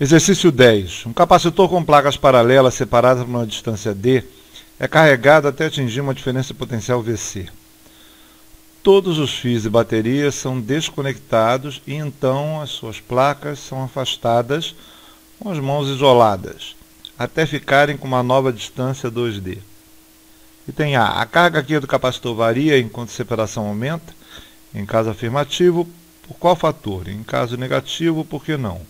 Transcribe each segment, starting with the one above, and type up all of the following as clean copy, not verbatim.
Exercício 10. Um capacitor com placas paralelas separadas por uma distância D é carregado até atingir uma diferença potencial Vc. Todos os fios de bateria são desconectados e então as suas placas são afastadas com as mãos isoladas, até ficarem com uma nova distância 2D. Item A. A carga aqui do capacitor varia enquanto a separação aumenta. Em caso afirmativo, por qual fator? Em caso negativo, por que não?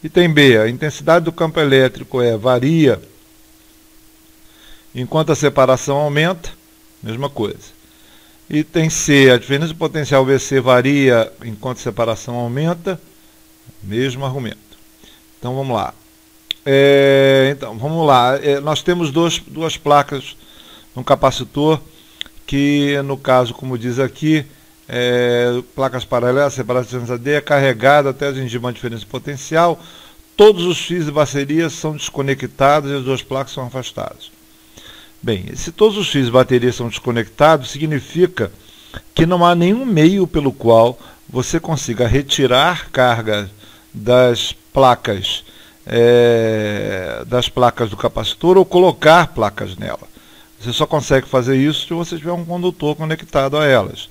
Item B. A intensidade do campo elétrico varia enquanto a separação aumenta. Mesma coisa. Item C. A diferença de potencial Vc varia enquanto a separação aumenta. Mesmo argumento. Então vamos lá. Nós temos duas placas no capacitor que, no caso, como diz aqui, placas paralelas separadas de distância D é carregada até atingir uma diferença potencial. Todos os fios de bateria são desconectados e as duas placas são afastadas. Bem, se todos os fios de bateria são desconectados, significa que não há nenhum meio pelo qual você consiga retirar carga das placas do capacitor ou colocar placas nela. Você só consegue fazer isso se você tiver um condutor conectado a elas.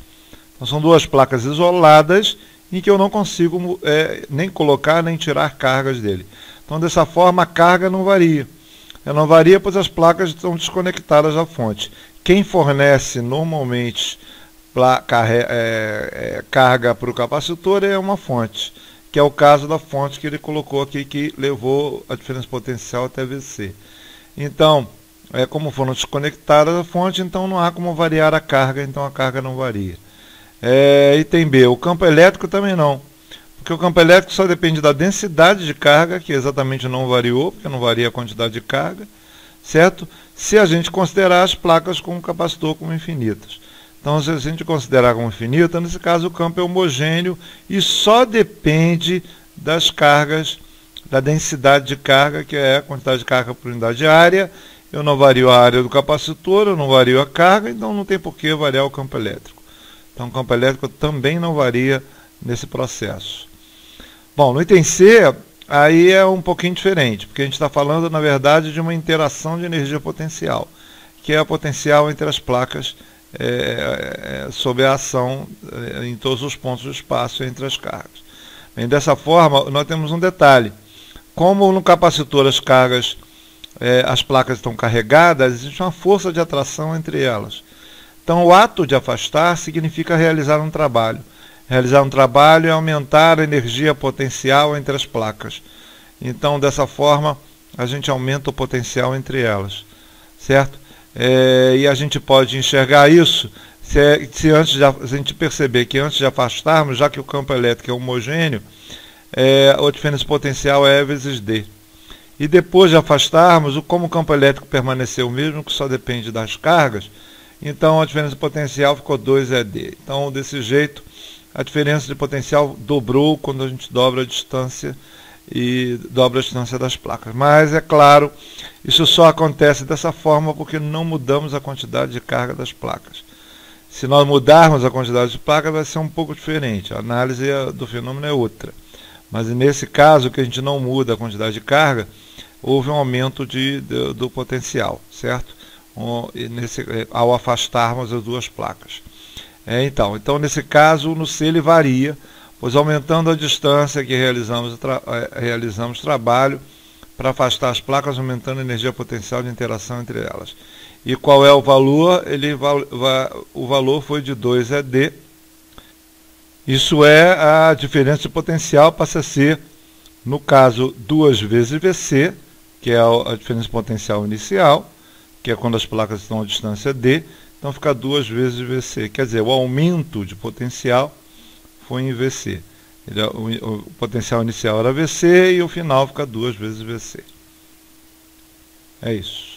Então são duas placas isoladas em que eu não consigo nem colocar nem tirar cargas dele. Então dessa forma a carga não varia. Ela não varia pois as placas estão desconectadas da fonte. Quem fornece normalmente carga para o capacitor é uma fonte, que é o caso da fonte que ele colocou aqui, que levou a diferença potencial até Vc. Então, como foram desconectadas a fonte, então não há como variar a carga, então a carga não varia. Item B, o campo elétrico também não, porque o campo elétrico só depende da densidade de carga, que exatamente não variou, porque não varia a quantidade de carga, certo? Se a gente considerar as placas com o capacitor como infinitas. Então, se a gente considerar como infinita, nesse caso o campo é homogêneo e só depende das cargas, da densidade de carga, que é a quantidade de carga por unidade de área. Eu não vario a área do capacitor, eu não vario a carga, então não tem por que variar o campo elétrico. Então o campo elétrico também não varia nesse processo. Bom, no item C, aí é um pouquinho diferente, porque a gente está falando, na verdade, de uma interação de energia potencial, que é a potencial entre as placas sob a ação em todos os pontos do espaço entre as cargas. Bem, dessa forma, nós temos um detalhe. Como no capacitor as cargas, as placas estão carregadas, existe uma força de atração entre elas. Então, o ato de afastar significa realizar um trabalho. Realizar um trabalho é aumentar a energia potencial entre as placas. Então, dessa forma, a gente aumenta o potencial entre elas, certo? E a gente pode enxergar isso se antes de a gente perceber que antes de afastarmos, já que o campo elétrico é homogêneo, a diferença potencial é E vezes D. E depois de afastarmos, como o campo elétrico permaneceu o mesmo, que só depende das cargas, então a diferença potencial ficou 2ED. Então, desse jeito, a diferença de potencial dobrou quando a gente dobra a distância e dobra a distância das placas. Mas, é claro, isso só acontece dessa forma porque não mudamos a quantidade de carga das placas. Se nós mudarmos a quantidade de placas, vai ser um pouco diferente. A análise do fenômeno é outra. Mas, nesse caso, que a gente não muda a quantidade de carga, houve um aumento do potencial, certo? Ao afastarmos as duas placas. Então, nesse caso, no C ele varia, pois aumentando a distância que realizamos trabalho para afastar as placas, aumentando a energia potencial de interação entre elas. E qual é o valor? O valor foi de 2ED. Isso é a diferença de potencial, passa a ser, no caso, 2 vezes Vc, que é a diferença de potencial inicial, que é quando as placas estão a distância D, então fica 2 vezes Vc. Quer dizer, o aumento de potencial foi em Vc. O potencial inicial era Vc e o final fica 2 vezes Vc. É isso.